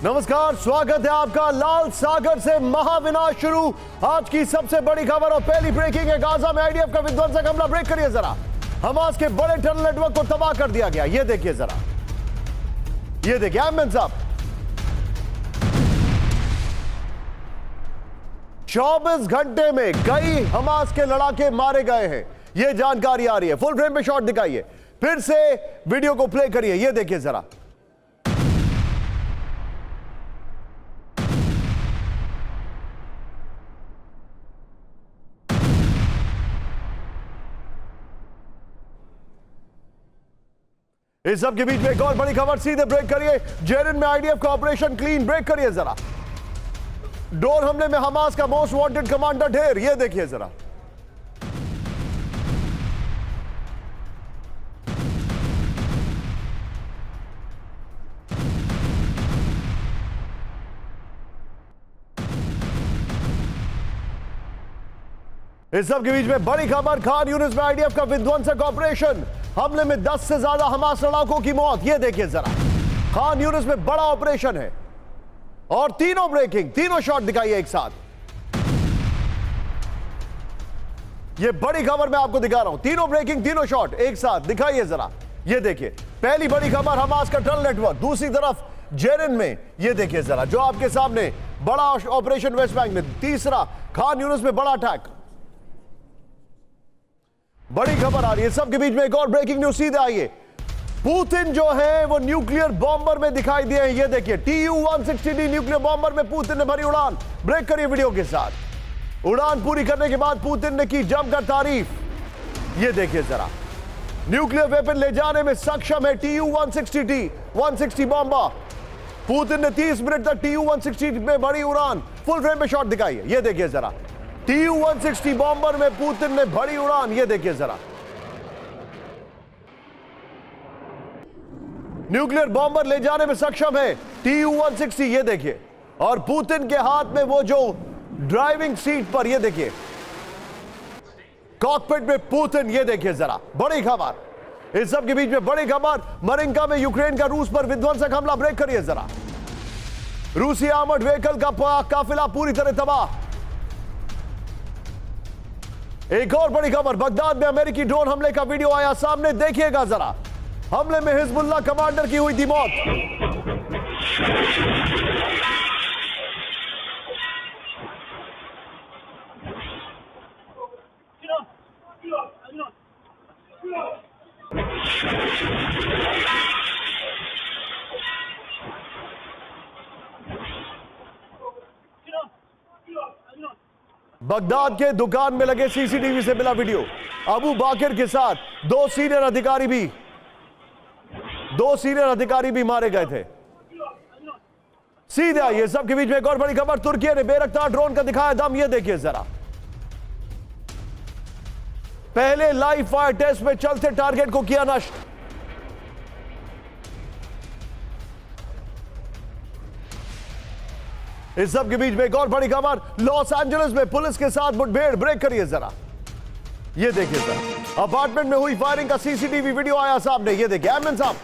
नमस्कार, स्वागत है आपका लाल सागर से। महाविनाश शुरू, आज की सबसे बड़ी खबर और पहली ब्रेकिंग है। गाजा में आईडीएफ का विध्वंसक हमला। ब्रेक करिए जरा। हमास के बड़े टनल नेटवर्क को तबाह कर दिया गया। ये देखिए जरा, ये देखिए अहमद साहब, 24 घंटे में कई हमास के लड़ाके मारे गए हैं, ये जानकारी आ रही है। फुल फ्रेम पे शॉट दिखाइए, फिर से वीडियो को प्ले करिए। ये देखिए जरा, इस सब के बीच में एक और बड़ी खबर। सीधे ब्रेक करिए। जेरिन में आईडीएफ का ऑपरेशन क्लीन। ब्रेक करिए जरा। ड्रोन हमले में हमास का मोस्ट वांटेड कमांडर ढेर। ये देखिए जरा, इस सब के बीच में बड़ी खबर। खान यूनिस में आईडीएफ का विध्वंसक ऑपरेशन। हमले में 10 से ज्यादा हमास लड़ाकों की मौत। ये देखिए जरा, खान यूनिस में बड़ा ऑपरेशन है और तीनों ब्रेकिंग, तीनों शॉट दिखाइए एक साथ। ये बड़ी खबर मैं आपको दिखा रहा हूं, तीनों ब्रेकिंग, तीनों शॉट एक साथ दिखाइए जरा। ये देखिए, पहली बड़ी खबर हमास का टनल नेटवर्क। दूसरी तरफ जेरिन में ये देखिए जरा, जो आपके सामने बड़ा ऑपरेशन वेस्ट बैंक में। तीसरा खान यूनिस में बड़ा अटैक। बड़ी खबर आ रही है। सबके बीच में एक और ब्रेकिंग न्यूज सीधे आइए। पुतिन जो है वो न्यूक्लियर बॉम्बर में दिखाई दिए हैं। ये देखिए, Tu-160D न्यूक्लियर बॉम्बर में पुतिन ने भरी उड़ान। ब्रेक करिए वीडियो के साथ। उड़ान पूरी करने के बाद पुतिन ने की जमकर तारीफ। ये देखिए जरा, न्यूक्लियर वेपन ले जाने में सक्षम है Tu-160 बॉम्बर। पुतिन ने 30 मिनट तक Tu-160 में भरी उड़ान। फुल फ्रेम में शॉट दिखाइए। ये देखिए जरा, Tu-160 बॉम्बर में पुतिन ने भरी उड़ान। ये देखिए जरा, न्यूक्लियर बॉम्बर ले जाने में सक्षम है Tu-160। ये देखिए, और पुतिन के हाथ में वो जो ड्राइविंग सीट पर, ये देखिए कॉकपिट में पुतिन। ये देखिए जरा, बड़ी खबर। इस सब के बीच में बड़ी खबर, मरिंका में यूक्रेन का रूस पर विध्वंसक हमला। ब्रेक करिए जरा। रूसी आर्मर्ड व्हीकल का काफिला पूरी तरह तबाह। एक और बड़ी खबर, बगदाद में अमेरिकी ड्रोन हमले का वीडियो आया सामने। देखिएगा जरा, हमले में हिजबुल्लाह कमांडर की हुई थी मौत। बगदाद के दुकान में लगे सीसीटीवी से मिला वीडियो। अबू बाकिर के साथ दो सीनियर अधिकारी भी मारे गए थे। सीधे आइए, सबके बीच में एक और बड़ी खबर। तुर्की ने बेरफ्तार ड्रोन का दिखाया दम। ये देखिए जरा, पहले लाइव फायर टेस्ट में चलते टारगेट को किया नष्ट। इस सब के बीच में एक और बड़ी खबर, लॉस एंजलिस में पुलिस के साथ मुठभेड़। ब्रेक करिए जरा। ये देखिए जरा, अपार्टमेंट में हुई फायरिंग का सीसीटीवी वीडियो आया सामने। ये देखिए अहमद साहब,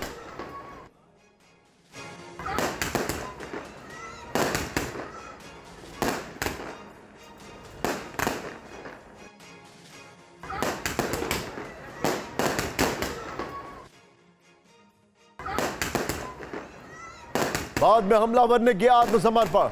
बाद में हमलावर ने किया आत्मसमर्पण।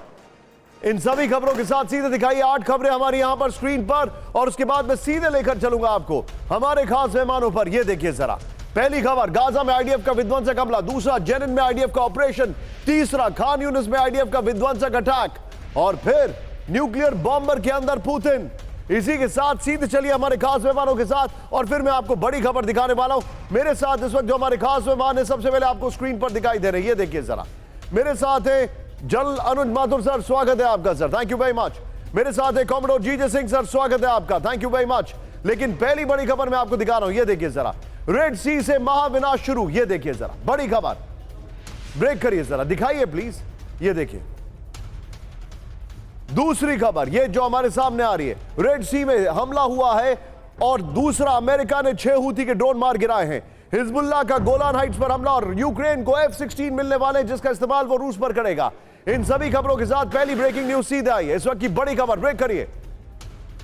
इन सभी खबरों के साथ सीधे दिखाइए 8 खबरें हमारी यहां पर स्क्रीन पर, और उसके बाद मैं सीधे लेकर चलूंगा आपको हमारे खास मेहमानों पर। यह देखिए जरा, पहली खबर, गाजा में आईडीएफ का विध्वंसक हमला। दूसरा, जेरिन में आईडीएफ का ऑपरेशन। तीसरा, खान यूनिस में आईडीएफ का विध्वंसक अटैक। और फिर न्यूक्लियर बॉम्बर के अंदर पुतिन। इसी के साथ सीधे चलिए हमारे खास मेहमानों के साथ, और फिर मैं आपको बड़ी खबर दिखाने वाला हूं। मेरे साथ इस वक्त जो हमारे खास मेहमान है, सबसे पहले आपको स्क्रीन पर दिखाई दे रहे हैं। ये देखिए जरा, मेरे साथ है जनरल अनुज माथुर सर, स्वागत है आपका sir, thank you very much. मेरे साथ है कॉमोडोर जीजे सिंह सर, स्वागत है आपका, थैंक यू वेरी मच। लेकिन पहली बड़ी खबर मैं आपको दिखा रहा हूं। ये देखिए जरा, रेड सी से महाविनाश शुरू। ये देखिए जरा, बड़ी खबर। ब्रेक करिए जरा, दिखाइए प्लीज। ये देखिए दूसरी खबर, ये जो हमारे सामने आ रही है, रेड सी में हमला हुआ है और दूसरा, अमेरिका ने 6 हूती के ड्रोन मार गिराए हैं। हिजबुल्लाह का गोलान हाइट्स पर हमला और यूक्रेन को F-16 मिलने वाले, जिसका इस्तेमाल वो रूस पर करेगा। इन सभी खबरों के साथ पहली ब्रेकिंग न्यूज सीधे आई है। इस वक्त की बड़ी खबर, ब्रेक करिए।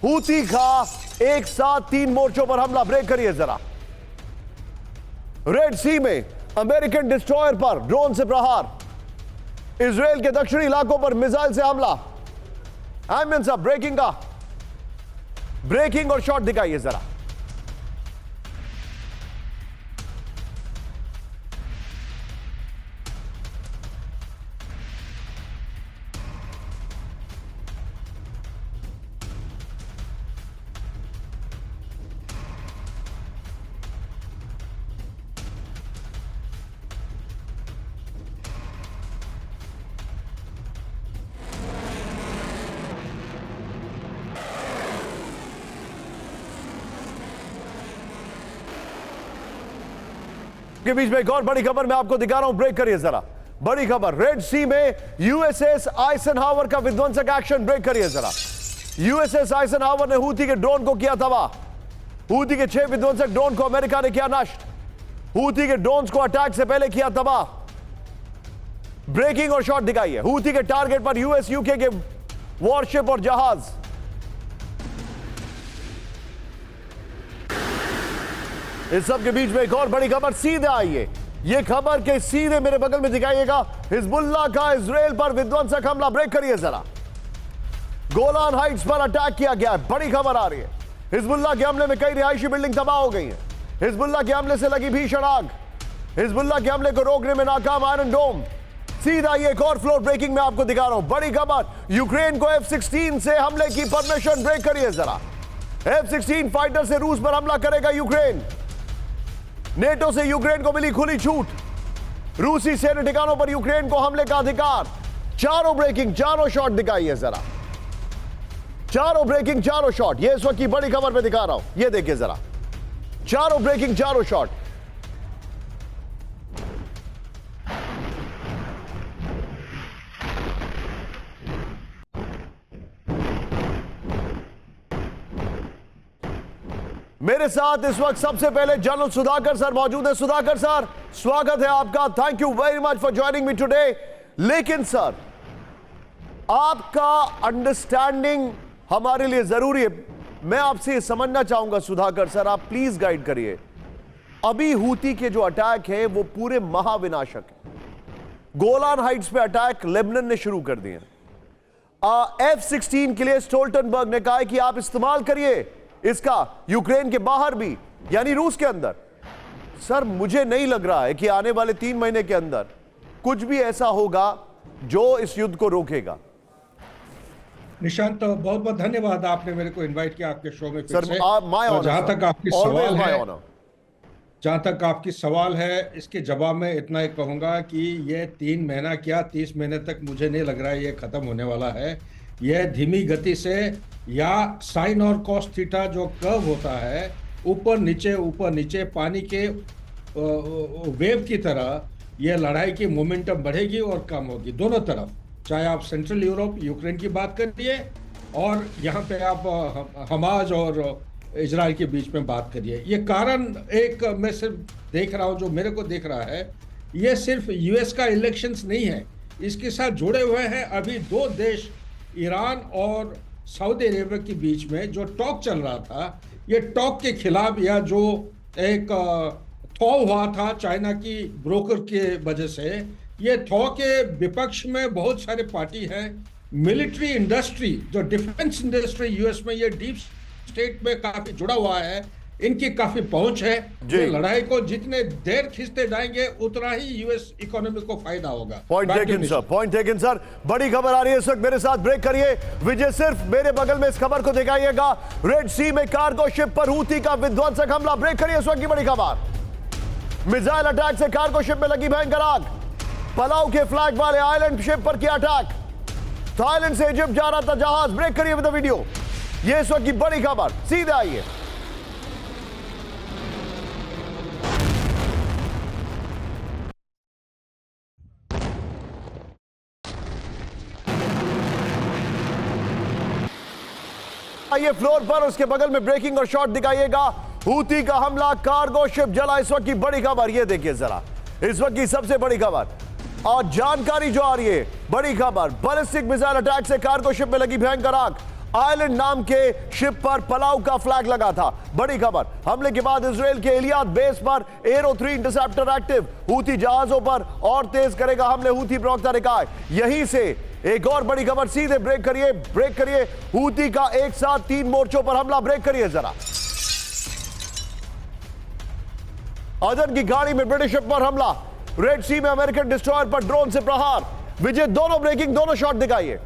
हूती का एक साथ 3 मोर्चों पर हमला, ब्रेक करिए जरा। रेड सी में अमेरिकन डिस्ट्रॉयर पर ड्रोन से प्रहार, इजराइल के दक्षिणी इलाकों पर मिसाइल से हमला। आमिन साहब, ब्रेकिंग और शॉट दिखाइए जरा। के बीच में एक और बड़ी खबर मैं आपको दिखा रहा हूं, ब्रेक करिए जरा। बड़ी खबर, रेड सी में यूएसएस आइजनहावर का विध्वंसक एक्शन, ब्रेक करिए जरा। यूएसएस आइजनहावर ने हूती के ड्रोन को किया तबाह। हूती के 6 विध्वंसक ड्रोन को अमेरिका ने किया नष्ट। हूती के ड्रोन्स को अटैक से पहले किया तबाह। ब्रेकिंग और शॉट दिखाइए। हूती के टारगेट पर यूएस यूके के वॉरशिप और जहाज। इस सब के बीच में एक और बड़ी खबर सीधे आई है। यह खबर के सीधे मेरे बगल में दिखाइएगा। हिजबुल्लाह का इजराइल पर विध्वंसक हमला, ब्रेक करिए जरा। गोलान हाइट्स पर अटैक किया गया है, बड़ी खबर आ रही है। हिजबुल्लाह के हमले में कई रिहायशी बिल्डिंग तबाह हो गई हैं। हिजबुल्लाह के हमले से लगी भीषण आग। हिजबुल्लाह के हमले को रोकने में नाकाम आयरन डोम। सीधा ये एक और फ्लोर ब्रेकिंग में आपको दिखा रहा हूं। बड़ी खबर, यूक्रेन को F-16 से हमले की परमिशन, ब्रेक करिए जरा। F-16 फाइटर से रूस पर हमला करेगा यूक्रेन। नेटो से यूक्रेन को मिली खुली छूट। रूसी सैन्य ठिकानों पर यूक्रेन को हमले का अधिकार। चारों ब्रेकिंग, चारों शॉट दिखाइए जरा। चारों ब्रेकिंग, चारों शॉट, ये इस वक्त की बड़ी खबर में दिखा रहा हूं। ये देखिए जरा, चारों ब्रेकिंग, चारों शॉट। मेरे साथ इस वक्त सबसे पहले जनरल सुधाकर सर मौजूद है। सुधाकर सर, स्वागत है आपका। Thank you very much for joining me today. लेकिन सर, आपका अंडरस्टैंडिंग हमारे लिए जरूरी है। मैं आपसे समझना चाहूंगा सुधाकर सर, आप प्लीज गाइड करिए। अभी हूती के जो अटैक है वो पूरे महाविनाशक है। गोलान हाइट्स पे अटैक लेबनान ने शुरू कर दिए। F-16 के लिए स्टोल्टनबर्ग ने कहा है कि आप इस्तेमाल करिए इसका यूक्रेन के बाहर भी, यानी रूस के अंदर। सर, मुझे नहीं लग रहा है कि आने वाले 3 महीने के अंदर कुछ भी ऐसा होगा जो इस युद्ध को रोकेगा। निशांत, तो बहुत बहुत धन्यवाद, आपने मेरे को इनवाइट किया आपके शो में। सर, जहां तक आपकी सवाल है, इसके जवाब में इतना ही कहूंगा कि ये 3 महीना क्या 30 महीने तक मुझे नहीं लग रहा है ये खत्म होने वाला है। यह धीमी गति से, या साइन और कॉस थीटा जो कर्व होता है, ऊपर नीचे पानी के वेव की तरह ये लड़ाई की मोमेंटम बढ़ेगी और कम होगी दोनों तरफ। चाहे आप सेंट्रल यूरोप, यूक्रेन की बात करिए, और यहाँ पे आप हमास और इजराइल के बीच में बात करिए। ये कारण एक मैं सिर्फ देख रहा हूँ, जो मेरे को देख रहा है, ये सिर्फ यूएस का इलेक्शंस नहीं है, इसके साथ जुड़े हुए हैं अभी 2 देश, ईरान और सऊदी अरेबिया के बीच में जो टॉक चल रहा था। ये टॉक के खिलाफ, या जो एक थॉ हुआ था चाइना की ब्रोकर के वजह से, ये थॉ के विपक्ष में बहुत सारे पार्टी हैं। मिलिट्री इंडस्ट्री, जो डिफेंस इंडस्ट्री यूएस में, ये डीप स्टेट में काफी जुड़ा हुआ है, इनकी काफी पहुंच है। ये लड़ाई को जितने देर खींचते जाएंगे उतना ही यूएस इकोनॉमी को फायदा होगा। Point taken sir, point taken sir. बड़ी खबर आ रही है इस वक्त मेरे साथ, ब्रेक करिए। विजय, सिर्फ मेरे बगल में इस खबर को दिखाइएगा। रेड सी में कार्गो शिप पर हूती का विध्वंसक हमला, ब्रेक करिए इस वक्त की बड़ी खबर। मिसाइल अटैक से कार्गो शिप में लगी भयंकर आग। पलाऊ के फ्लैग वाले आइलैंड शिप पर किया अटैक। थाईलैंड से इजिप्ट जा रहा था जहाज, ब्रेक करिए विद द वीडियो। ये इस वक्त की बड़ी खबर, सीधे आइए। आइए फ्लोर पर, उसके बगल में ब्रेकिंग और शॉट दिखाइएगा। हूती का हमला, कार्गो शिप जला, इस वक्त की बड़ी खबर। ये देखिए जरा, इस वक्त की सबसे बड़ी खबर। और जानकारी जो आ रही है, बड़ी खबर, बैलिस्टिक मिसाइल अटैक से कार्गो शिप में लगी भयंकर आग। आइलैंड नाम के शिप पर पलाव का फ्लैग लगा था। बड़ी खबर, हमले के बाद इजराइल के इलियाद बेस पर एरो 3 इंटरसेप्टर एक्टिव। हूती जहाजों पर और तेज करेगा हमले, हूती प्रवक्ता ने कहा। यहीं से एक और बड़ी खबर, सीधे ब्रेक करिए। हूती का एक साथ 3 मोर्चों पर हमला, ब्रेक करिए जरा। अदन की गाड़ी में ब्रिटिश शिप पर हमला, रेड सी में अमेरिकन डिस्ट्रॉयर पर ड्रोन से प्रहार। विजय, दोनों ब्रेकिंग, दोनों शॉट दिखाइए।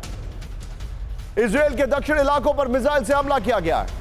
इजराइल के दक्षिण इलाकों पर मिसाइल से हमला किया गया है।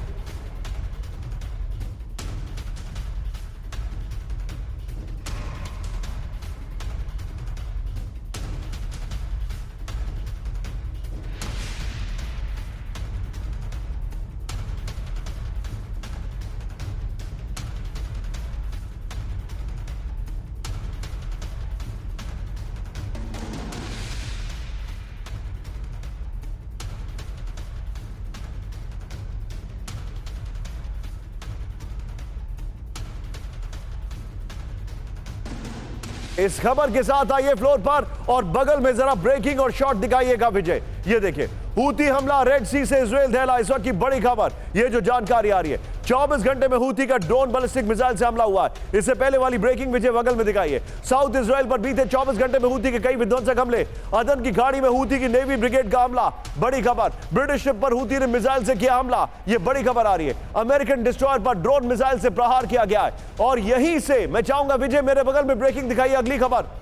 इस खबर के साथ आइए फ्लोर पर और बगल में जरा ब्रेकिंग और शॉट दिखाइएगा विजय। ये देखिए, हूती हमला रेड सी से इजराइल दहला, इस वक्त की बड़ी खबर। ये जो जानकारी आ रही है, 24 घंटे में हूती का ड्रोन बैलिस्टिक मिसाइल से हमला हुआ है। इससे पहले वाली ब्रेकिंग विजय बगल में दिखाइए। साउथ इजराइल पर बीते 24 घंटे में हूती के कई विध्वंसक हमले। अदन की खाड़ी में हूती की नेवी ब्रिगेड का हमला, बड़ी खबर। ब्रिटिश शिप पर हूती ने मिसाइल से किया हमला, ये बड़ी खबर आ रही है। अमेरिकन डिस्ट्रॉयर पर ड्रोन मिसाइल से प्रहार किया गया है। और यहीं से मैं चाहूंगा विजय, मेरे बगल में ब्रेकिंग दिखाइए, अगली खबर।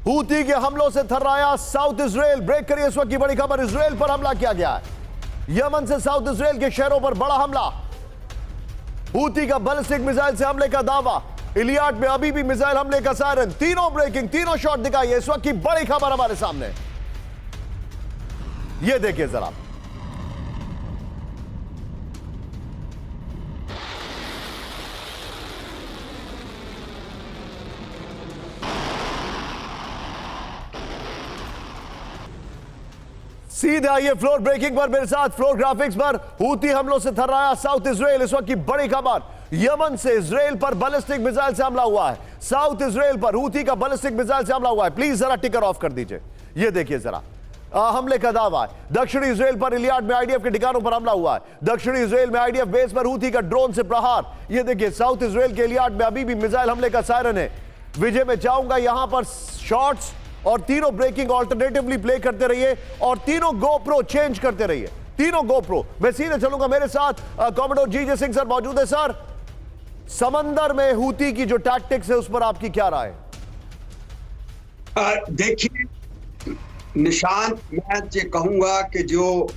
हूती के हमलों से थर्राया साउथ इजराइल, ब्रेक करिए। इस वक्त की बड़ी खबर, इजराइल पर हमला किया गया है। यमन से साउथ इजराइल के शहरों पर बड़ा हमला। हूती का बैलिस्टिक मिसाइल से हमले का दावा। इलियाड में अभी भी मिसाइल हमले का सायरन। तीनों ब्रेकिंग, तीनों शॉट दिखाइए। इस वक्त की बड़ी खबर हमारे सामने, ये देखिए जरा। सीधे आइए फ्लोर ब्रेकिंग पर मेरे साथ, फ्लोर ग्राफिक्स पर। हूती हमलों से थर्राया साउथ इजराइल, इस वक्त की बड़ी खबर। यमन से इजराइल पर बैलिस्टिक मिसाइल से हमला हुआ है। साउथ इजराइल पर हूती का बैलिस्टिक मिसाइल से हमला हुआ है। प्लीज जरा टिकर ऑफ कर दीजिए। ये देखिए जरा, हमले का दावा है। दक्षिणी इजराइल पर इलियाड में आईडीएफ के ठिकानों पर हमला हुआ है। दक्षिणी इजराइल में आईडीएफ बेस पर हूती का ड्रोन से प्रहार। ये देखिए, साउथ इजराइल के इलियाड में अभी भी मिसाइल हमले का सायरन है। विजय, मैं चाहूंगा यहां पर शॉट्स और तीनों ब्रेकिंग ऑल्टरनेटिवली प्ले करते रहिए और तीनों गोप्रो चेंज करते रहिए। तीनों गोप्रो। मैं सीधे चलूंगा, मेरे साथ कॉमोडोर जीजे सिंह सर मौजूद है। सर, समंदर में हूती की जो टैक्टिक्स है उस पर आपकी क्या राय है? देखिए निशान, मैं ये कहूंगा कि जो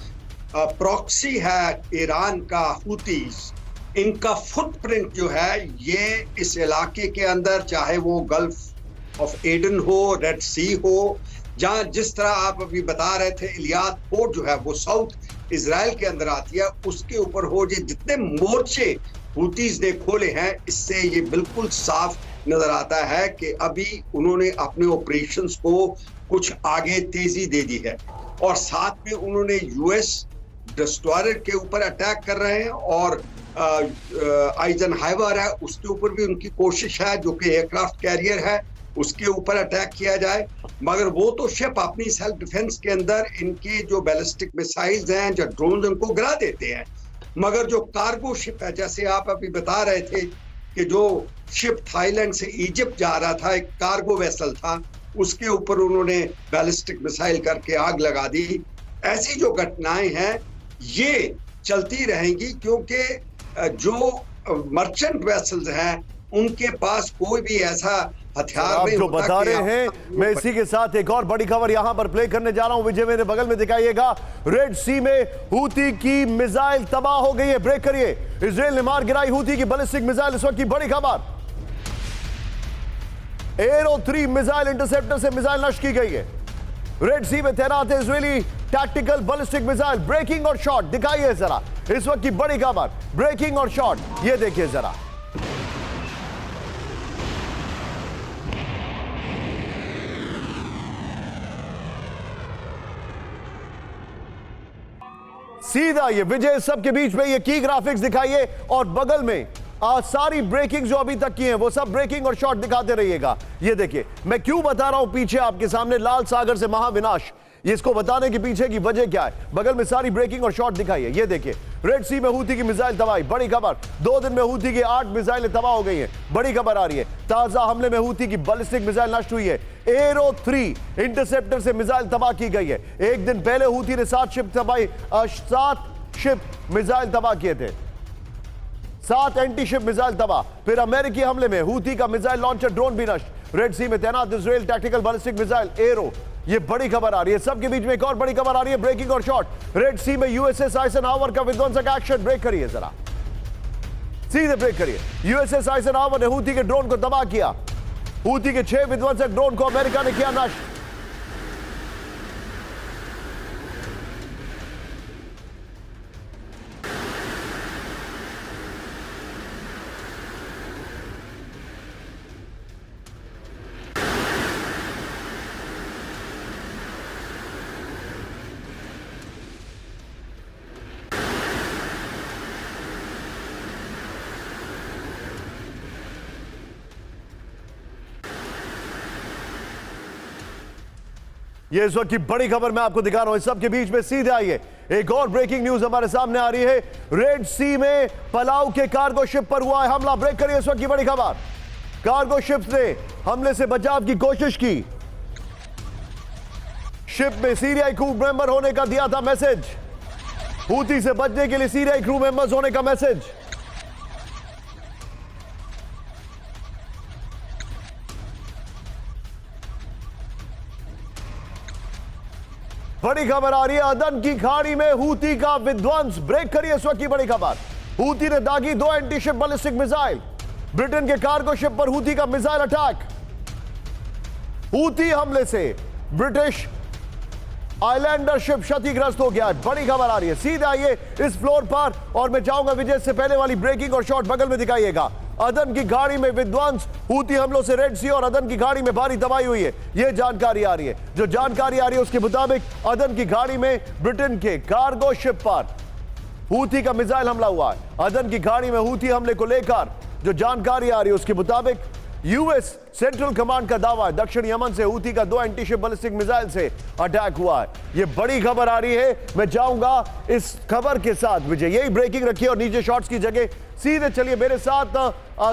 प्रॉक्सी है ईरान का हूतीज, इनका फुटप्रिंट जो है ये इस इलाके के अंदर, चाहे वो गल्फ ऑफ एडन हो, रेड सी हो, जहां जिस तरह आप अभी बता रहे थे इलियाद पोर्ट जो है वो साउथ इजराइल के अंदर आती है, उसके ऊपर हो ये जितने मोर्चे हूतीज ने खोले हैं, इससे ये बिल्कुल साफ नजर आता है कि अभी उन्होंने अपने ऑपरेशंस को कुछ आगे तेजी दे दी है। और साथ में उन्होंने यूएस डिस्ट्रॉयर के ऊपर अटैक कर रहे हैं और आइजनहावर है उसके ऊपर भी उनकी कोशिश है, जो कि एयरक्राफ्ट कैरियर है, उसके ऊपर अटैक किया जाए। मगर वो तो शिप अपनी सेल्फ डिफेंस के अंदर इनके जो बैलिस्टिक मिसाइल्स हैं, जो ड्रोन, उनको गिरा देते हैं। मगर जो कार्गो शिप है, जैसे आप अभी बता रहे थे कि जो शिप थाईलैंड से इजिप्ट जा रहा था, एक कार्गो वेसल था, उसके ऊपर उन्होंने बैलिस्टिक मिसाइल करके आग लगा दी। ऐसी जो घटनाएं हैं ये चलती रहेंगी, क्योंकि जो मर्चेंट वेसल्स हैं उनके पास कोई भी ऐसा हथियार नहीं जो होता बता रहे हैं। मैं इसी के साथ एक और बड़ी खबर यहां पर प्ले करने जा रहा हूं। विजय, मेरे बगल में दिखाइएगा। रेड सी में हूती की मिसाइल तबाह हो गई है, ब्रेक करिए। इजराइल ने मार गिराई हूती की बैलिस्टिक मिसाइल, इस वक्त की बड़ी खबर। एरो 3 मिसाइल इंटरसेप्टर से मिसाइल नष्ट की गई है। रेड सी में तैनात है इजरायली टैक्टिकल बैलिस्टिक मिसाइल, ब्रेकिंग और शॉट दिखाइए जरा। इस वक्त की बड़ी खबर, ब्रेकिंग और शॉट, ये देखिए जरा। सीधा ये विजय, सबके बीच में ये की ग्राफिक्स दिखाइए और बगल में सारी ब्रेकिंग जो अभी तक की है वो सब ब्रेकिंग और शॉट दिखाते रहिएगा। ये देखिए, मैं क्यों बता रहा हूं पीछे आपके सामने लाल सागर से महाविनाश, ये इसको बताने के पीछे की वजह क्या है। बगल में सारी ब्रेकिंग और शॉट दिखाई है। ये देखिए, रेड सी में हूथी की मिसाइल तबाही, बड़ी खबर। 2 दिन में हूथी की 8 मिसाइलें तबाह हो गई हैं, बड़ी खबर आ रही है। ताजा हमले में हूथी की बैलिस्टिक मिसाइल नष्ट हुई है। एरो 3 इंटरसेप्टर से मिसाइल तबाह की गई है। एक दिन पहले हूथी ने 7 शिप मिसाइल तबाह किए थे, 7 एंटी शिप मिसाइल तबाह। फिर अमेरिकी हमले में हूथी का मिसाइल लॉन्चर ड्रोन भी नष्ट। रेड सी में तैनात Israel tactical ballistic missile arrow, ये बड़ी खबर आ रही है। सबके बीच में एक और बड़ी खबर आ रही है, ब्रेकिंग और शॉट। रेड सी में यूएसएस आइजनहावर का विध्वंसक एक्शन। ब्रेक करिए जरा, सीधे ब्रेक करिए। यूएसएस आइजनहावर ने हूथी के ड्रोन को तबाह किया। हूथी के 6 विध्वंसक ड्रोन को अमेरिका ने किया नष्ट। ये इस वक्त की बड़ी खबर मैं आपको दिखा रहा हूं। इस सब के बीच में सीधे आइए, एक और ब्रेकिंग न्यूज हमारे सामने आ रही है। रेड सी में पलाऊ के कार्गो शिप पर हुआ है हमला। ब्रेक करिए इस वक्त की बड़ी खबर। कार्गो शिप ने हमले से बचाव की कोशिश की। शिप में सीरियाई क्रू मेंबर होने का दिया था मैसेज। हूथी से बचने के लिए सीरियाई क्रू मेंबर्स होने का मैसेज। बड़ी खबर आ रही है, अदन की खाड़ी में हूथी का विध्वंस। ब्रेक करिए इस वक्त की बड़ी खबर। हूथी ने दागी 2 anti ship ballistic missile. Britain के कार्गो शिप पर हूथी का मिसाइल अटैक। हूथी हमले से ब्रिटिश आइलैंडर शिप क्षतिग्रस्त हो गया है। बड़ी खबर आ रही है, सीधे आइए इस फ्लोर पर और मैं चाहूंगा विजय से पहले वाली ब्रेकिंग और शॉट बगल में दिखाइएगा। अदन की खाड़ी में विध्वंस, हूथी हमलों से रेड सी और अदन की खाड़ी में भारी तबाही हुई है, यह जानकारी आ रही है। जो जानकारी आ रही है उसके मुताबिक अदन की खाड़ी में ब्रिटेन के कार्गो शिप पर हूथी का मिसाइल हमला हुआ है। अदन की खाड़ी में हूथी हमले को लेकर जो जानकारी आ रही है उसके मुताबिक यूएस सेंट्रल कमांड का दावा है दक्षिण यमन से हूथी का 2 एंटी शिप बैलिस्टिक मिसाइल से अटैक हुआ है। यह बड़ी खबर आ रही है। मैं चाहूंगा इस खबर के साथ विजय यही ब्रेकिंग रखिए और नीचे शॉट्स की जगह सीधे चलिए मेरे साथ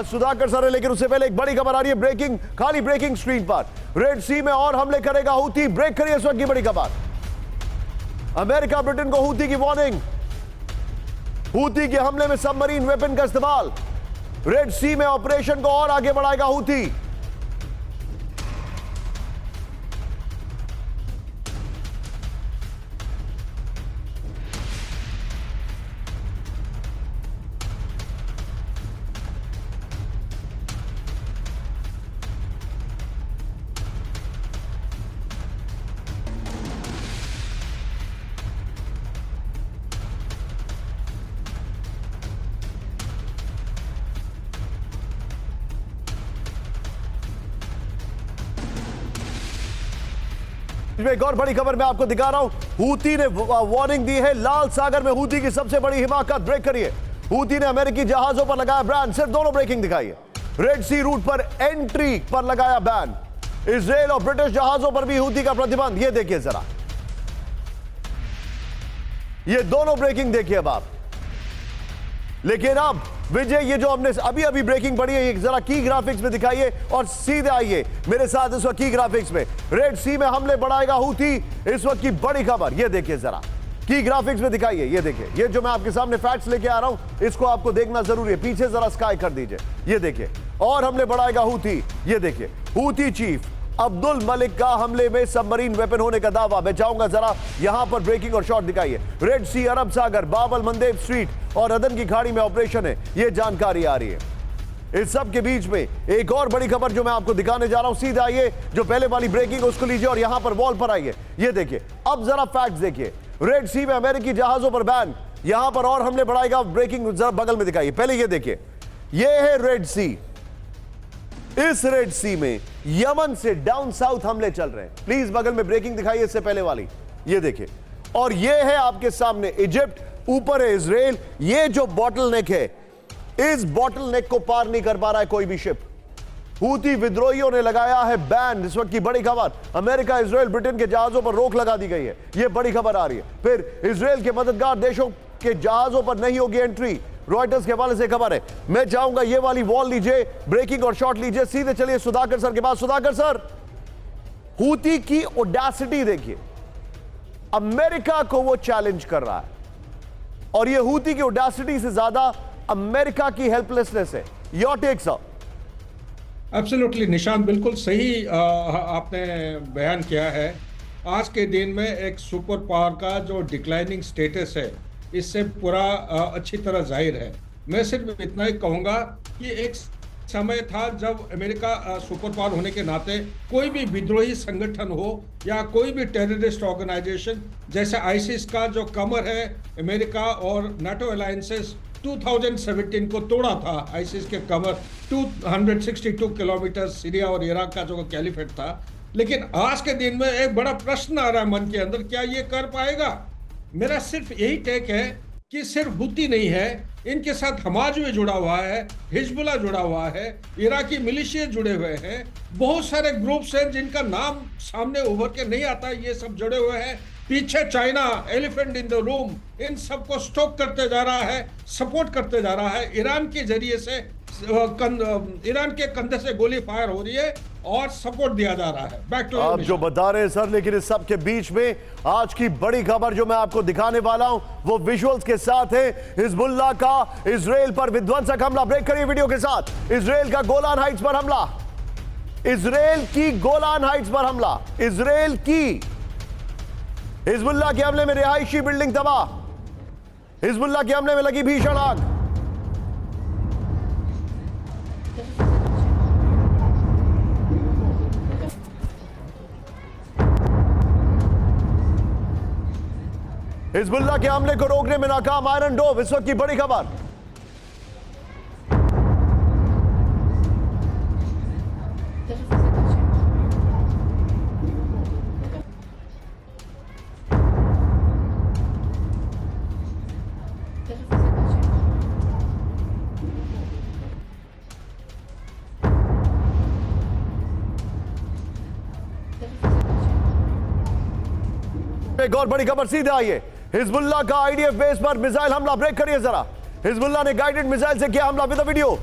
सुधाकर सर है। लेकिन उससे पहले एक बड़ी खबर आ रही है, ब्रेकिंग, खाली ब्रेकिंग स्क्रीन पर। रेड सी में और हमले करेगा हूथी। ब्रेक करिए इस वक्त की बड़ी खबर। अमेरिका ब्रिटेन को हूथी की वार्निंग। हूथी के हमले में सबमरीन वेपन का इस्तेमाल। रेड सी में ऑपरेशन को और आगे बढ़ाएगा हूथी। एक और बड़ी खबर मैं आपको दिखा रहा हूं। हूथी ने वार्निंग दी है, लाल सागर में हूथी की सबसे बड़ी हिमाकत। ब्रेक करिए। हूथी ने अमेरिकी जहाजों पर लगाया बैन। सिर्फ दोनों ब्रेकिंग दिखाई है। रेड सी रूट पर एंट्री पर लगाया बैन। इजराइल और ब्रिटिश जहाजों पर भी हूथी का प्रतिबंध। ये देखिए जरा, ये दोनों ब्रेकिंग देखिए अब आप। लेकिन अब विजय ये जो हमने अभी अभी ब्रेकिंग पड़ी है, जरा की ग्राफिक्स में दिखाइए और सीधे आइए मेरे साथ इस वक्त की ग्राफिक्स में। रेड सी में हमले बढ़ाएगा हूथी, इस वक्त की बड़ी खबर। ये देखिए जरा, की ग्राफिक्स में दिखाइए। ये देखिए, ये जो मैं आपके सामने फैक्ट्स लेके आ रहा हूं इसको आपको देखना जरूरी है। पीछे जरा स्काई कर दीजिए। ये देखिए, और हमले बढ़ाएगा हूथी। ये देखिए, हूथी चीफ अब्दुल मलिक का हमले में सबमरीन वेपन होने का दावा। मैं चाहूंगा जरा यहां पर ब्रेकिंग और शॉट दिखाइए। रेड सी, अरब सागर, बाब अल मंदेब स्ट्रीट और अदन की खाड़ी में ऑपरेशन है, यह जानकारी आ रही है। इस सब के बीच में एक और बड़ी खबर जो मैं आपको दिखाने जा रहा हूं। सीधे आइए, जो पहले वाली ब्रेकिंग उसको लीजिए और यहां पर वॉल पर आइए। ये देखिए, अब जरा फैक्ट्स देखिए। रेड सी में अमेरिकी जहाजों पर बैन, यहां पर और हमले बढ़ाएगा। ब्रेकिंग जरा बगल में दिखाइए। पहले ये देखिए, ये है रेड सी। इस रेड सी में यमन से डाउन साउथ हमले चल रहे हैं। प्लीज बगल में ब्रेकिंग दिखाइए, इससे पहले वाली। ये देखिए, और ये है आपके सामने इजिप्ट, ऊपर है इजराइल। ये जो बॉटल नेक है इस बॉटल नेक को पार नहीं कर पा रहा है कोई भी शिप। हूती विद्रोहियों ने लगाया है बैन। इस वक्त की बड़ी खबर, अमेरिका, इजराइल, ब्रिटेन के जहाजों पर रोक लगा दी गई है। यह बड़ी खबर आ रही है। फिर इजराइल के मददगार देशों के जहाजों पर नहीं होगी एंट्री। रॉयटर्स के हवाले से खबर है। मैं चाहूंगा ये वाली वॉल लीजिए, ब्रेकिंग और शॉट लीजिए। सीधे चलिए सुधाकर सर के पास। सुधाकर सर, हूती की ओडेसिटी देखिए, अमेरिका को वो चैलेंज कर रहा है और ये हूती की ओडेसिटी से ज्यादा अमेरिका की हेल्पलेसनेस है। Your take sir. Absolutely Nishant, बिल्कुल सही आपने बयान किया है। आज के दिन में एक सुपर पावर का जो डिक्लाइनिंग स्टेटस है, इससे पूरा अच्छी तरह जाहिर है। मैं सिर्फ इतना ही कहूँगा कि एक समय था जब अमेरिका सुपर पावर होने के नाते कोई भी विद्रोही संगठन हो या कोई भी टेररिस्ट ऑर्गेनाइजेशन, जैसे आईसिस का जो कमर है, अमेरिका और नाटो अलायंसेस 2017 को तोड़ा था। आईसिस के कमर 262 किलोमीटर सीरिया और इराक का जो कैलिफेट था। लेकिन आज के दिन में एक बड़ा प्रश्न आ रहा है मन के अंदर, क्या ये कर पाएगा? मेरा सिर्फ यही टेक है कि सिर्फ हूती नहीं है, इनके साथ हमास भी जुड़ा हुआ है, हिजबुल्लाह जुड़ा हुआ है, इराकी मिलिशिया जुड़े हुए हैं, बहुत सारे ग्रुप्स हैं जिनका नाम सामने उभर के नहीं आता, ये सब जुड़े हुए हैं। पीछे China, elephant in the room, इन सबको स्टॉक करते जा रहा है, सपोर्ट करते जा रहा है। ईरान के जरिए से ईरान के कंधे से गोली फायर हो रही है और सपोर्ट दिया जा रहा है। बैक टू आप जो बता रहे हैं सर, लेकिन इस सब के बीच में आज की बड़ी खबर जो मैं आपको दिखाने वाला हूं वो विजुअल्स के साथ है। हिजबुल्लाह का इजराइल पर विध्वंसक हमला। ब्रेक करिए वीडियो के साथ। इजराइल का गोलान हाइट्स पर हमला, इजराइल की गोलान हाइट्स पर हमला, इजराइल की हिजबुल्लाह के हमले में रिहायशी बिल्डिंग तबाह, हिजबुल्लाह के हमले में लगी भीषण आग। हिजबुल्लाह के हमले को रोकने में नाकाम आयरन डोम। इस वक्त की बड़ी खबर। एक और बड़ी खबर सीधे आई है। हिजबुल्लाह का आईडीएफ बेस पर मिसाइल हमला। ब्रेक करिए जरा। हिजबुल्लाह ने गाइडेड मिसाइल से किया हमला। With video.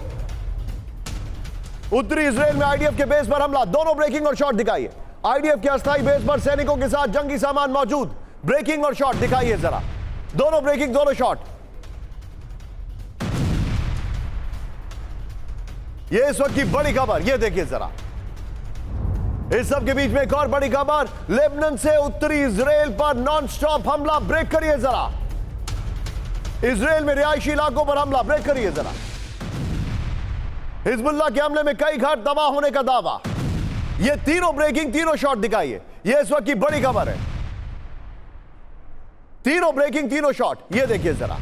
उत्तरी इजराइल में आईडीएफ के बेस पर हमला। दोनों ब्रेकिंग और शॉट दिखाइए। आईडीएफ के अस्थायी बेस पर सैनिकों के साथ जंगी सामान मौजूद। ब्रेकिंग और शॉट दिखाइए जरा। दोनों ब्रेकिंग, दोनों शॉट। ये इस वक्त की बड़ी खबर, ये देखिए जरा। इस सब के बीच में एक और बड़ी खबर, लेबनान से उत्तरी इजराइल पर नॉन स्टॉप हमला। ब्रेक करिए जरा। इजराइल में रिहायशी इलाकों पर हमला। ब्रेक करिए जरा। हिजबुल्लाह के हमले में कई घर तबाह होने का दावा। ये तीनों ब्रेकिंग, तीनों शॉट दिखाइए। ये इस वक्त की बड़ी खबर है। तीनों ब्रेकिंग, तीनों शॉट, ये देखिए जरा।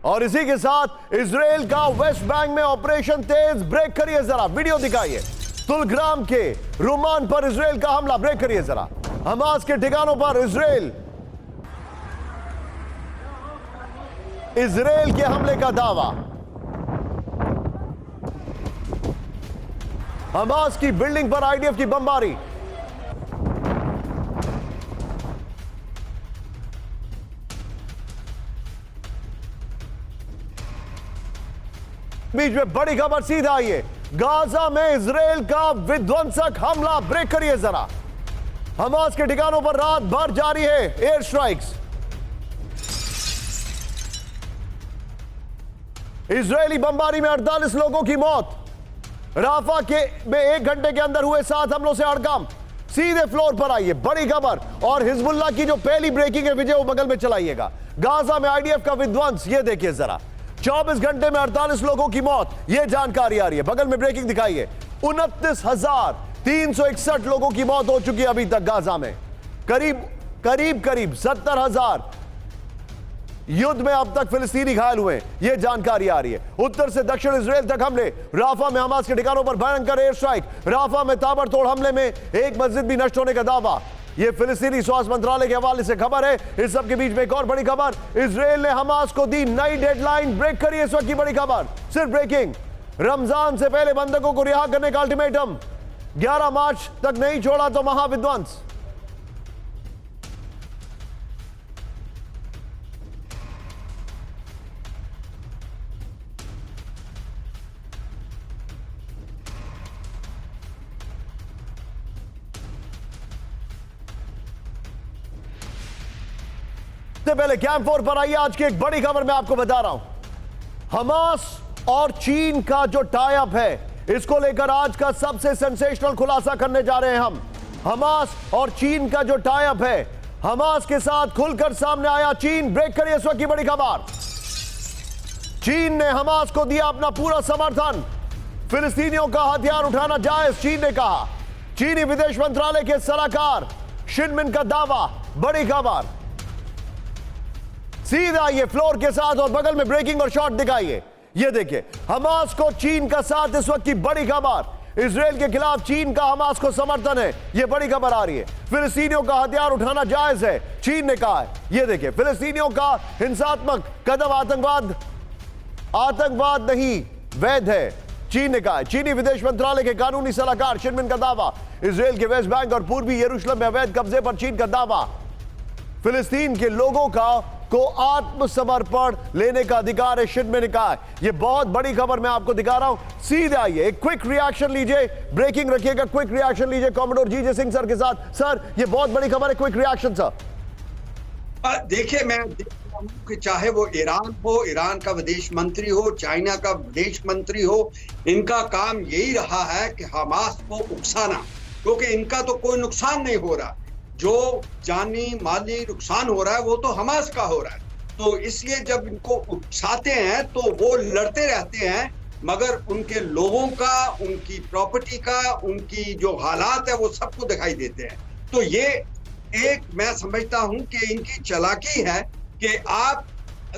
और इसी के साथ इजराइल का वेस्ट बैंक में ऑपरेशन तेज। ब्रेक करिए जरा। वीडियो दिखाइए। तुलग्राम के रुमान पर इजराइल का हमला। ब्रेक करिए जरा। हमास के ठिकानों पर इजराइल के हमले का दावा। हमास की बिल्डिंग पर आईडीएफ की बमबारी। बीच में बड़ी खबर सीधा आई है। गाजा में इजराइल का विध्वंसक हमला। ब्रेक करिए जरा। हमास के ठिकानों पर रात भर जारी है एयर स्ट्राइक्स। इजरायली बमबारी में 48 लोगों की मौत। राफा के में 1 घंटे के अंदर हुए 7 हमलों से हड़कंप। सीधे फ्लोर पर आइए, बड़ी खबर। और हिजबुल्लाह की जो पहली ब्रेकिंग है विजय, वो बगल में चलाइएगा। गाजा में आईडीएफ का विध्वंस, ये देखिए जरा। 24 घंटे में 48 लोगों की मौत, यह जानकारी आ रही है। बगल में ब्रेकिंग दिखाइए। 29,361 लोगों की मौत हो चुकी है अभी तक गाजा में। करीब 70,000 युद्ध में अब तक फिलिस्तीनी घायल हुए, यह जानकारी आ रही है। उत्तर से दक्षिण इजराइल तक हमले। राफा में हमास के ठिकानों पर भयंकर एयर स्ट्राइक। राफा में ताबड़तोड़ हमले में एक मस्जिद भी नष्ट होने का दावा। ये फिलिस्तीनी स्वास्थ्य मंत्रालय के हवाले से खबर है। इस सब के बीच में एक और बड़ी खबर, इजराइल ने हमास को दी नई डेडलाइन। ब्रेक करिए इस वक्त की बड़ी खबर, सिर्फ ब्रेकिंग। रमजान से पहले बंधकों को रिहा करने का अल्टीमेटम, 11 मार्च तक नहीं छोड़ा तो महाविध्वंस। से पहले कैंप 4 पर आइए, आज की एक बड़ी खबर मैं आपको बता रहा हूं। हमास और चीन का जो टाई अप है, इसको लेकर आज का सबसे सेंसेशनल खुलासा करने जा रहे हैं हम। हमास और चीन का जो टाई अप है, हमास के साथ खुलकर सामने आया चीन। ब्रेक करिए इस वक्त की बड़ी खबर। चीन ने हमास को दिया अपना पूरा समर्थन, फिलिस्तीनियों का हथियार उठाना जायज, चीन ने कहा। चीनी विदेश मंत्रालय के सलाहकार शिनमिन का दावा। बड़ी खबर सीधा ये फ्लोर के साथ और बगल में ब्रेकिंग और शॉट दिखाइए। ये देखिए, हमास को चीन का साथ, इस वक्त की बड़ी खबर। इजराइल के खिलाफ चीन का हमास को समर्थन है, ये बड़ी खबर आ रही है। फिलिस्तीनियों का हथियार उठाना जायज है, चीन ने कहा है। ये देखिए, फिलिस्तीनियों का हिंसात्मक कदम आतंकवाद नहीं, वैध है, चीन ने कहा है। चीनी विदेश मंत्रालय के कानूनी सलाहकार शिनमिन का दावा। इजराइल के वेस्ट बैंक और पूर्वी यरूशलेम में अवैध कब्जे पर चीन का दावा। फिलिस्तीन के लोगों को आत्मसमर्पण लेने का अधिकार है, शिनमिन ने कहा है। यह बहुत बड़ी खबर मैं आपको दिखा रहा हूं। सीधे आइए, एक क्विक रिएक्शन लीजिए, ब्रेकिंग रखिएगा, क्विक रिएक्शन लीजिए कॉमोडोर जीजे सिंह सर के साथ। सर, यह बहुत बड़ी खबर है, क्विक रिएक्शन सर। देखिए, मैं देख रहा हूं कि चाहे वो ईरान हो, ईरान का विदेश मंत्री हो, चाइना का विदेश मंत्री हो, इनका काम यही रहा है कि हमास को उकसाना, क्योंकि इनका तो कोई नुकसान नहीं हो रहा। जो जानी माली नुकसान हो रहा है वो तो हमास का हो रहा है। तो इसलिए जब इनको उकसाते हैं तो वो लड़ते रहते हैं, मगर उनके लोगों का, उनकी प्रॉपर्टी का, उनकी जो हालात है वो सबको दिखाई देते हैं। तो ये एक मैं समझता हूं कि इनकी चालाकी है कि आप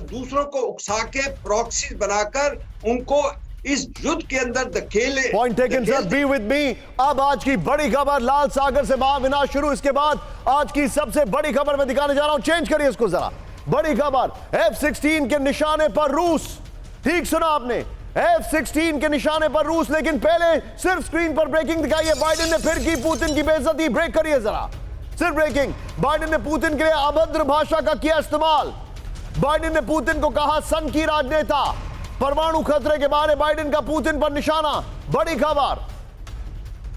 दूसरों को उकसा के प्रॉक्सी बनाकर उनको इस युद्ध के अंदर धकेले। Point taken sir, be with me. अब आज की बड़ी खबर, लाल सागर से महाविनाश शुरू। इसके बाद आज की सबसे बड़ी खबर मैं दिखाने जा रहा हूं, चेंज करिए इसको जरा। बड़ी खबर, F-16 के निशाने पर रूस। ठीक सुना आपने, F-16 के निशाने पर रूस। लेकिन पहले सिर्फ स्क्रीन पर ब्रेकिंग दिखाइए। बाइडेन ने फिर की पुतिन की बेइज्जती। ब्रेक करिए जरा, सिर्फ ब्रेकिंग। बाइडेन ने पुतिन के लिए अभद्र भाषा का किया इस्तेमाल। बाइडेन ने पुतिन को कहा सन की राजनेता। परमाणु खतरे के बारे बाइडेन का पुतिन पर निशाना। बड़ी खबर।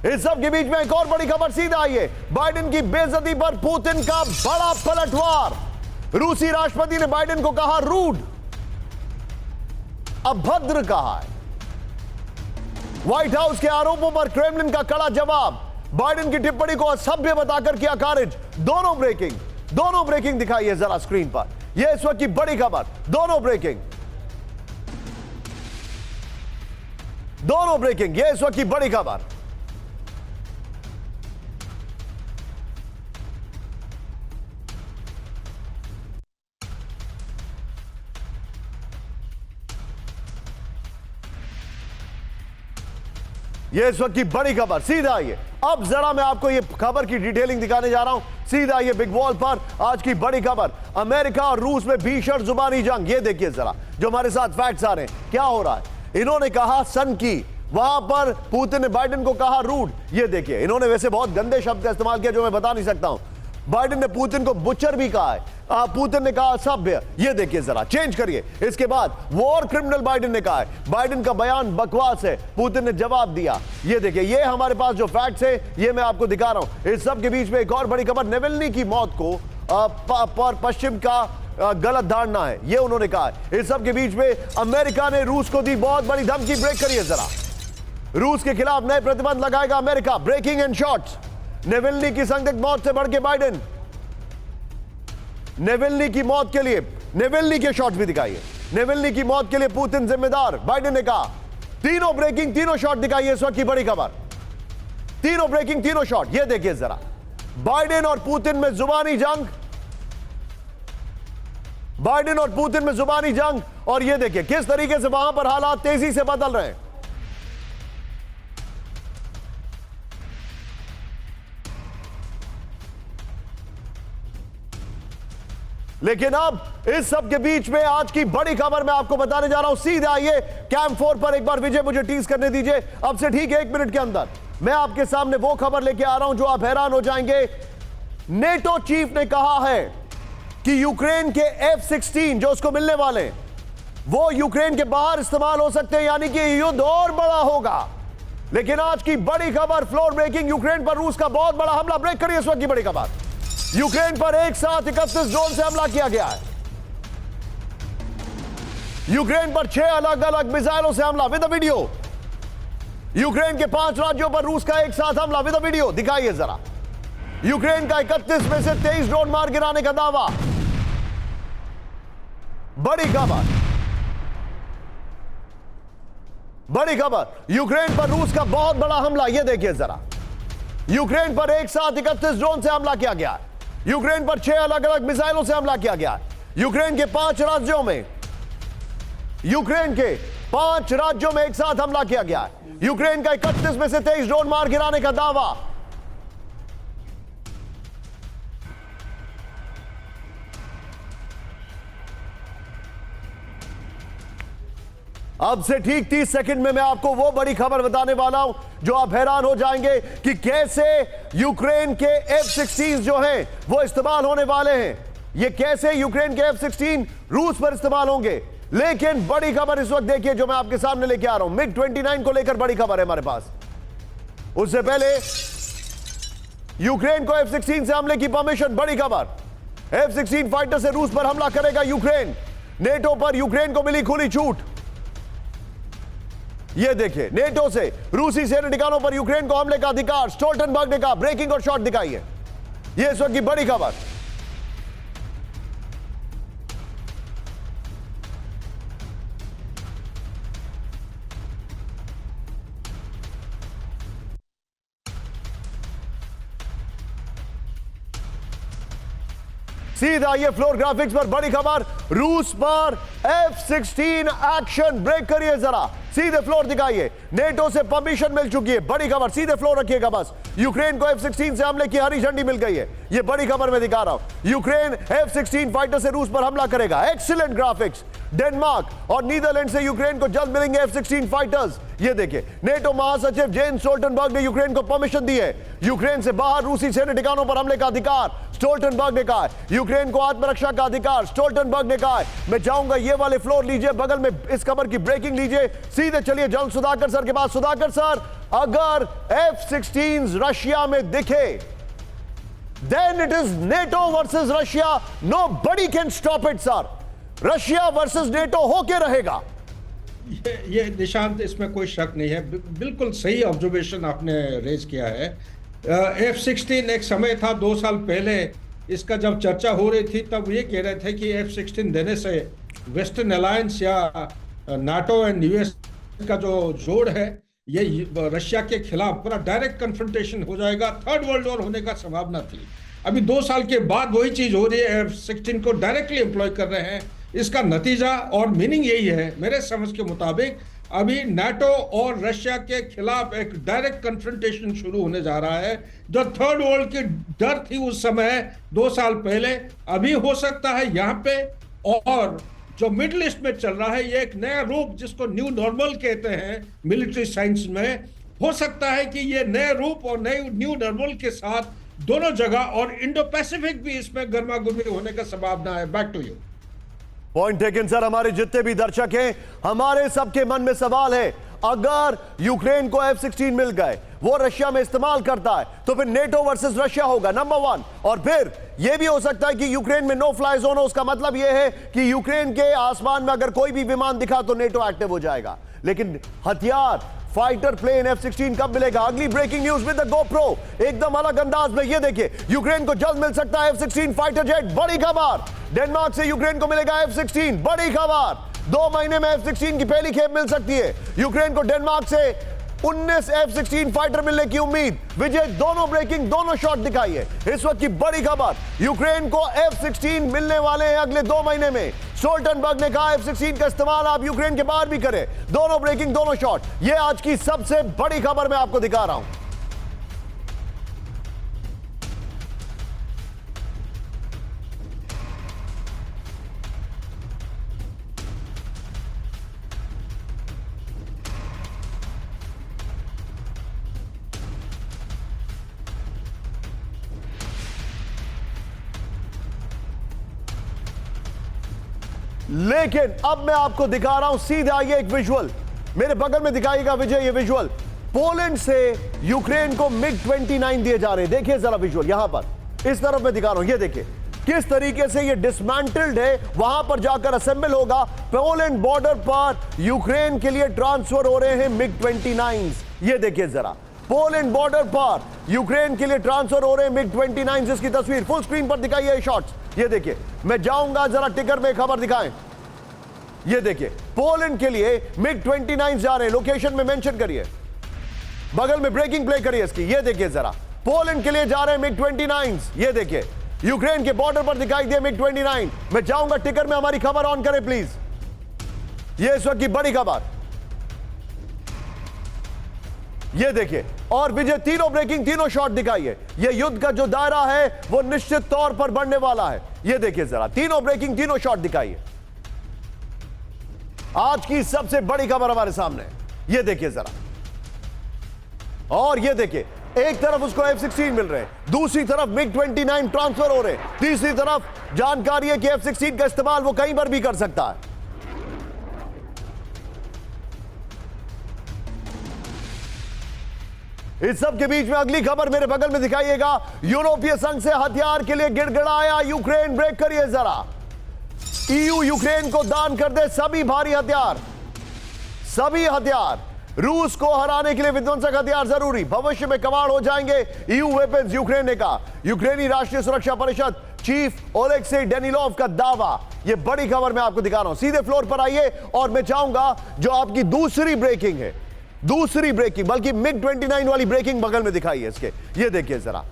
इस सब के बीच में एक और बड़ी खबर, सीधा आइए। बाइडेन की बेइज्जती पर पुतिन का बड़ा पलटवार। रूसी राष्ट्रपति ने बाइडेन को कहा रूड, अभद्र कहा है। व्हाइट हाउस के आरोपों पर क्रेमलिन का कड़ा जवाब। बाइडेन की टिप्पणी को असभ्य बताकर किया खारिज। दोनों ब्रेकिंग दिखाइए जरा स्क्रीन पर। यह इस वक्त की बड़ी खबर, दोनों ब्रेकिंग, ये इस वक्त की बड़ी खबर। ये इस वक्त की बड़ी खबर, सीधा आइए। अब जरा मैं आपको ये खबर की डिटेलिंग दिखाने जा रहा हूं। सीधा आइए बिग वॉल पर। आज की बड़ी खबर, अमेरिका और रूस में भीषण जुबानी जंग। ये देखिए जरा, जो हमारे साथ फैक्ट्स आ रहे हैं, क्या हो रहा है। इन्होंने कहा सन की, वहां पर पुतिन ने बाइडेन को कहा रूड। ये देखिए, इन्होंने वैसे बहुत गंदे शब्द का इस्तेमाल किया जो मैं बता नहीं सकता हूं। बाइडेन ने पुतिन को बुचर भी कहा है, पुतिन ने कहा असभ्य। ये देखिए जरा, चेंज करिए। इसके बाद वॉर क्रिमिनल बाइडेन ने कहा है। बाइडेन का बयान बकवास है, पुतिन ने जवाब दिया। ये देखिए, ये हमारे पास जो फैक्ट्स है ये मैं आपको दिखा रहा हूं। इस सब के बीच में एक और बड़ी खबर, नेवल्नी की मौत को पर पश्चिम का गलत धारणा है, ये उन्होंने कहा है। इस सब के बीच में अमेरिका ने रूस को दी बहुत बड़ी धमकी। ब्रेक करिए जरा। रूस के खिलाफ नए प्रतिबंध लगाएगा America. Breaking and shots. Navalny की संदिग्ध मौत से बढ़ के बाइडेन। नेवल्नी की मौत के लिए, नेवल्नी के शॉट्स भी दिखाइए। नेवल्नी की मौत के लिए पुतिन जिम्मेदार, बाइडेन ने कहा। तीनों ब्रेकिंग, तीनों शॉट दिखाइए इस वक्त की बड़ी खबर। तीनों ब्रेकिंग, तीनों शॉट। ये देखिए जरा, बाइडेन और पुतिन में जुबानी जंग। बाइडेन और पुतिन में जुबानी जंग। और ये देखिए किस तरीके से वहां पर हालात तेजी से बदल रहे हैं। लेकिन अब इस सब के बीच में आज की बड़ी खबर मैं आपको बताने जा रहा हूं। सीधे आइए कैंप 4 पर। एक बार विजय मुझे टीज करने दीजिए। अब से ठीक 1 मिनट के अंदर मैं आपके सामने वो खबर लेके आ रहा हूं जो आप हैरान हो जाएंगे। नेटो चीफ ने कहा है कि यूक्रेन के F-16 जो उसको मिलने वाले हैं, वो यूक्रेन के बाहर इस्तेमाल हो सकते हैं, यानी कि युद्ध और बड़ा होगा। लेकिन आज की बड़ी खबर, फ्लोर ब्रेकिंग, यूक्रेन पर रूस का बहुत बड़ा हमला। ब्रेक करिए इस वक्त की बड़ी खबर। यूक्रेन पर एक साथ 31 ड्रोन से हमला किया गया है। यूक्रेन पर 6 अलग अलग मिसाइलों से हमला विद वीडियो। यूक्रेन के 5 राज्यों पर रूस का एक साथ हमला विद वीडियो। दिखाइए जरा। यूक्रेन का 31 में से 23 ड्रोन मार गिराने का दावा। बड़ी खबर, बड़ी खबर। यूक्रेन पर रूस का बहुत बड़ा हमला। यह देखिए जरा। यूक्रेन पर एक साथ 31 ड्रोन से हमला किया गया। यूक्रेन पर 6 अलग अलग मिसाइलों से हमला किया गया। यूक्रेन के 5 राज्यों में, यूक्रेन के 5 राज्यों में एक साथ हमला किया गया। यूक्रेन का 31 में से 23 ड्रोन मार गिराने का दावा। अब से ठीक 30 सेकंड में मैं आपको वो बड़ी खबर बताने वाला हूं जो आप हैरान हो जाएंगे कि कैसे यूक्रेन के F-16 जो हैं वो इस्तेमाल होने वाले हैं। ये कैसे यूक्रेन के F-16 रूस पर इस्तेमाल होंगे। लेकिन बड़ी खबर इस वक्त देखिए जो मैं आपके सामने लेके आ रहा हूं। MiG-29 को लेकर बड़ी खबर है हमारे पास। उससे पहले यूक्रेन को F-16 से हमले की परमिशन। बड़ी खबर, F-16 फाइटर से रूस पर हमला करेगा यूक्रेन। नेटो पर यूक्रेन को मिली खुली छूट। ये देखिए, नेटो से रूसी सैन्य ठिकानों पर यूक्रेन को हमले का अधिकार। स्टोल्टनबर्ग ने कहा। ब्रेकिंग और शॉट दिखाइए। ये इस वक्त की बड़ी खबर। सीधा ये फ्लोर ग्राफिक्स पर बड़ी खबर। रूस पर F-16 एक्शन। ब्रेक करिए जरा। सीधे फ्लोर दिखाइए। नेटो से परमिशन मिल चुकी है। बड़ी खबर। सीधे फ्लोर रखिएगा बस। यूक्रेन को F-16 से हमले की हरी झंडी मिल गई है। ये बड़ी खबर मैं दिखा रहा हूं। यूक्रेन F-16 फाइटर से रूस पर हमला करेगा। Excellent graphics. डेनमार्क और नीदरलैंड से यूक्रेन को जल्द मिलेंगे F-16 फाइटर्स। ये देखिए, नेटो महासचिव जेन्स स्टोल्टनबर्ग ने यूक्रेन को परमिशन दी है। यूक्रेन से बाहर रूसी सैन्य ठिकानों पर हमले का अधिकार। स्टोल्टनबर्ग ने कहा। यूक्रेन को आत्मरक्षा का अधिकार। स्टोल्टनबर्ग ने कहा। मैं चाहूंगा ये वाले फ्लोर लीजिए, बगल में इस खबर की ब्रेकिंग लीजिए। सीधे चलिए जल्द सुधाकर सर के पास। सुधाकर सर, अगर F-16 रशिया में दिखे, then it is NATO versus Russia. Nobody can stop it, sir. Russia versus NATO होके रहेगा। ये निशांत, इसमें कोई शक नहीं है। बिल्कुल सही ऑब्जर्वेशन आपने रेज किया है। F-16 एक समय था 2 साल पहले, इसका जब चर्चा हो रही थी तब ये कह रहे थे कि F-16 देने से वेस्टर्न अलायंस या नाटो एंड यूएस का जो जोड़ है ये रशिया के खिलाफ पूरा डायरेक्ट कन्फ्रंटेशन हो जाएगा। थर्ड वर्ल्ड वॉर होने का संभावना थी। अभी 2 साल के बाद वही चीज हो रही है। F-16 को डायरेक्टली एम्प्लॉय कर रहे हैं। इसका नतीजा और मीनिंग यही है मेरे समझ के मुताबिक, अभी नाटो और रशिया के खिलाफ एक डायरेक्ट कन्फ्रंटेशन शुरू होने जा रहा है। जो थर्ड वर्ल्ड की डर थी उस समय 2 साल पहले, अभी हो सकता है यहाँ पे। और जो मिडिल ईस्ट में चल रहा है ये एक नया रूप जिसको न्यू नॉर्मल कहते हैं मिलिट्री साइंस में, हो सकता है कि ये नए रूप और नए न्यू नॉर्मल के साथ दोनों जगह और इंडो पैसिफिक भी इसमें गर्मा गर्मी होने का संभावना है। Back to you. Point taken sir. हमारे जितने भी दर्शक हैं, हमारे सबके मन में सवाल है, अगर यूक्रेन को F-16 मिल गए, वो रशिया में इस्तेमाल करता है, तो फिर नेटो वर्सेस रशिया होगा, नंबर 1। और फिर यह भी हो सकता है कि यूक्रेन में नो फ्लाई जोन हो। उसका मतलब यह है कि यूक्रेन के आसमान में अगर कोई भी विमान दिखा तो नेटो एक्टिव हो जाएगा। लेकिन हथियार, फाइटर प्लेन F-16 कब मिलेगा? अगली breaking news with the GoPro, एकदम अलग अंदाज में। ये देखिए, यूक्रेन को जल्द मिल सकता है F-16 फाइटर जेट। बड़ी खबर, डेनमार्क से यूक्रेन को मिलेगा F-16। बड़ी खबर, 2 महीने में F-16 की पहली खेप मिल सकती है। यूक्रेन को डेनमार्क से 19 F-16 फाइटर मिलने की उम्मीद। विजय, दोनों ब्रेकिंग, दोनों शॉट दिखाइए। इस वक्त की बड़ी खबर, यूक्रेन को F-16 मिलने वाले हैं अगले 2 महीने में। स्टोल्टनबर्ग ने कहा F-16 का इस्तेमाल आप यूक्रेन के बाहर भी करें। दोनों ब्रेकिंग, दोनों शॉट। यह आज की सबसे बड़ी खबर मैं आपको दिखा रहा हूं। लेकिन अब मैं आपको दिखा रहा हूं, सीधे आइए एक विजुअल मेरे बगल में दिखाएगा विजय, ये विजुअल पोलैंड से यूक्रेन को MiG-29 दिए जा रहे हैं। देखिए जरा विजुअल यहां पर, इस तरफ मैं दिखा रहा हूं, ये देखिए किस तरीके से ये डिसमेंटल्ड है, वहां पर जाकर असेंबल होगा। पोलैंड बॉर्डर पर यूक्रेन के लिए ट्रांसफर हो रहे हैं MiG-29। ये देखिए जरा, पोलैंड बॉर्डर पर यूक्रेन के लिए ट्रांसफर हो रहे हैं MiG-29। इसकी तस्वीर फुल स्क्रीन पर दिखाई है, शॉट्स ये देखिए। मैं जाऊंगा जरा टिकर में खबर दिखाएं, ये देखिए पोलैंड के लिए MiG-29 जा रहे हैं, लोकेशन में मेंशन करिए, बगल में ब्रेकिंग प्ले करिए इसकी। ये देखिए जरा, पोलैंड के लिए जा रहे हैं MiG-29। ये देखिए यूक्रेन के बॉर्डर पर दिखाई दे MiG-29। मैं जाऊंगा टिकर में, हमारी खबर ऑन करें प्लीज, ये इस वक्त की बड़ी खबर। ये देखिए, और विजय तीनों ब्रेकिंग, तीनों शॉट दिखाइए। ये युद्ध का जो दायरा है वो निश्चित तौर पर बढ़ने वाला है। ये देखिए जरा, तीनों ब्रेकिंग, तीनों शॉट दिखाइए। आज की सबसे बड़ी खबर हमारे सामने, ये देखिए जरा, और ये देखिए एक तरफ उसको F-16 मिल रहे हैं, दूसरी तरफ MiG-29 ट्रांसफर हो रहे हैं, तीसरी तरफ जानकारी है कि F-16 का इस्तेमाल वो कहीं पर भी कर सकता है। इस सब के बीच में अगली खबर मेरे बगल में दिखाइएगा, यूरोपीय संघ से हथियार के लिए गिड़गिड़ाया यूक्रेन। ब्रेक करिए जरा, EU यूक्रेन को दान कर दे सभी भारी हथियार, सभी हथियार। रूस को हराने के लिए विध्वंसक हथियार जरूरी, भविष्य में कमांड हो जाएंगे EU वेपन्स, यूक्रेन ने कहा। यूक्रेनी राष्ट्रीय सुरक्षा परिषद चीफ ओलेक्सी डेनिलोव का दावा। यह बड़ी खबर मैं आपको दिखा रहा हूं, सीधे फ्लोर पर आइए और मैं चाहूंगा जो आपकी दूसरी ब्रेकिंग है, दूसरी ब्रेकिंग, बल्कि MiG-29 वाली ब्रेकिंग बगल में दिखाई है इसके। ये देखिए जरा,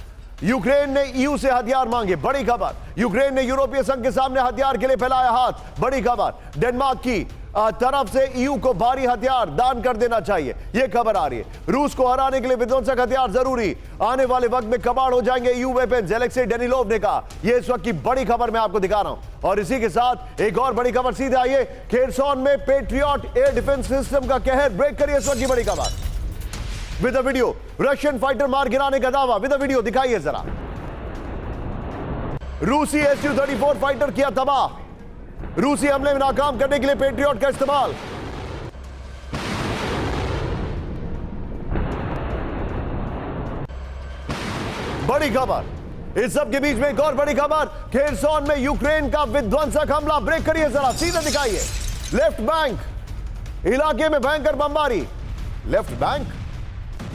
यूक्रेन ने EU से हथियार मांगे, बड़ी खबर। यूक्रेन ने यूरोपीय संघ के सामने हथियार के लिए फैलाया हाथ, बड़ी खबर। डेनमार्क की तरफ से EU को भारी हथियार दान कर देना चाहिए, यह खबर आ रही है। रूस को हराने के लिए विध्वंसक हथियार जरूरी, आने वाले वक्त में कमांड हो जाएंगे EU वेपन्स, ओलेक्सी डेनिलोव ने कहा। यह इस वक्त की बड़ी खबर मैं आपको दिखा रहा हूं। और इसी के साथ एक और बड़ी खबर, सीधे आइए, खेरसौन में पेट्रियट एयर डिफेंस सिस्टम का कहर। ब्रेक करिए इस वक्त की बड़ी खबर with a video, Russian fighter मार गिराने का दावा, विद अ वीडियो दिखाइए जरा। रूसी Su-34 फाइटर किया तबाह, रूसी हमले में नाकाम करने के लिए पेट्रियट का इस्तेमाल। बड़ी खबर, इस सब के बीच में एक और बड़ी खबर, खेरसौन में यूक्रेन का विध्वंसक हमला। ब्रेक करिए जरा, सीधे दिखाइए, लेफ्ट बैंक इलाके में भयंकर बमबारी। लेफ्ट बैंक,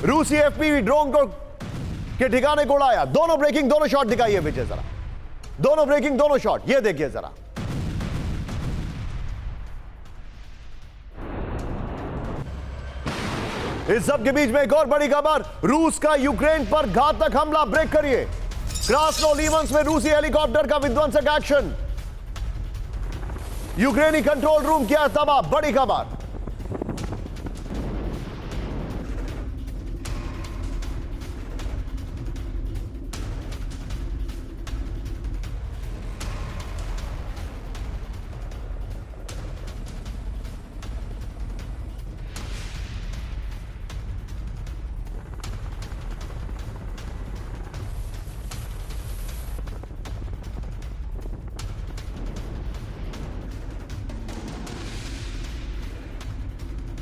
रूसी FPV ड्रोन को के ठिकाने को उड़ाया। दोनों ब्रेकिंग, दोनों शॉट दिखाइए विजय जरा, दोनों ब्रेकिंग, दोनों शॉट, ये देखिए जरा। इस सब के बीच में एक और बड़ी खबर, रूस का यूक्रेन पर घातक हमला। ब्रेक करिए, क्रास्नोलिवंस में रूसी हेलीकॉप्टर का विध्वंसक एक्शन, यूक्रेनी कंट्रोल रूम किया तबाह। बड़ी खबर,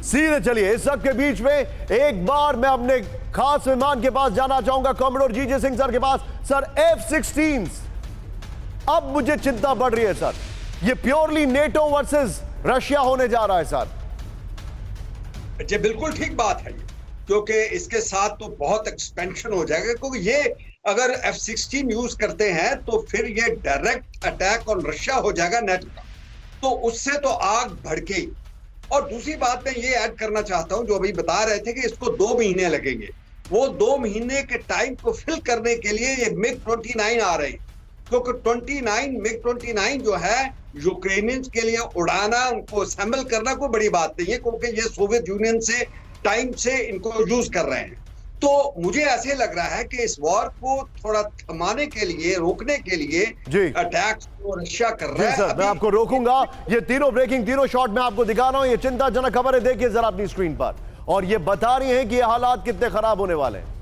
सीधे चलिए। इस सब के बीच में एक बार मैं अपने खास मेहमान के पास जाना चाहूंगा, कॉमोडोर जीजे सिंह सर के पास। सर, F-16 अब मुझे चिंता बढ़ रही है सर, ये प्योरली नेटो वर्सेस रशिया होने जा रहा है सर। जी बिल्कुल ठीक बात है, क्योंकि इसके साथ तो बहुत एक्सपेंशन हो जाएगा, क्योंकि ये अगर F-16 यूज करते हैं तो फिर ये डायरेक्ट अटैक ऑन रशिया हो जाएगा नेटो का, तो उससे तो आग भड़केगी। और दूसरी बात मैं ये ऐड करना चाहता हूं, जो अभी बता रहे थे कि इसको 2 महीने लगेंगे, वो 2 महीने के टाइम को फिल करने के लिए ये MiG-29 आ रहे हैं, क्योंकि MiG-29 जो है यूक्रेनियंस के लिए उड़ाना, उनको असेंबल करना कोई बड़ी बात नहीं है, क्योंकि ये सोवियत यूनियन से टाइम से इनको यूज कर रहे हैं। तो मुझे ऐसे लग रहा है कि इस वॉर को थोड़ा थमाने के लिए, रोकने के लिए अटैक को रशिया कर रहा है। मैं आपको रोकूंगा, ये तीनों ब्रेकिंग, तीनों शॉट मैं आपको दिखा रहा हूं, ये चिंताजनक खबर है, देखिए जरा अपनी स्क्रीन पर, और ये बता रही हैं कि ये हालात कितने खराब होने वाले हैं।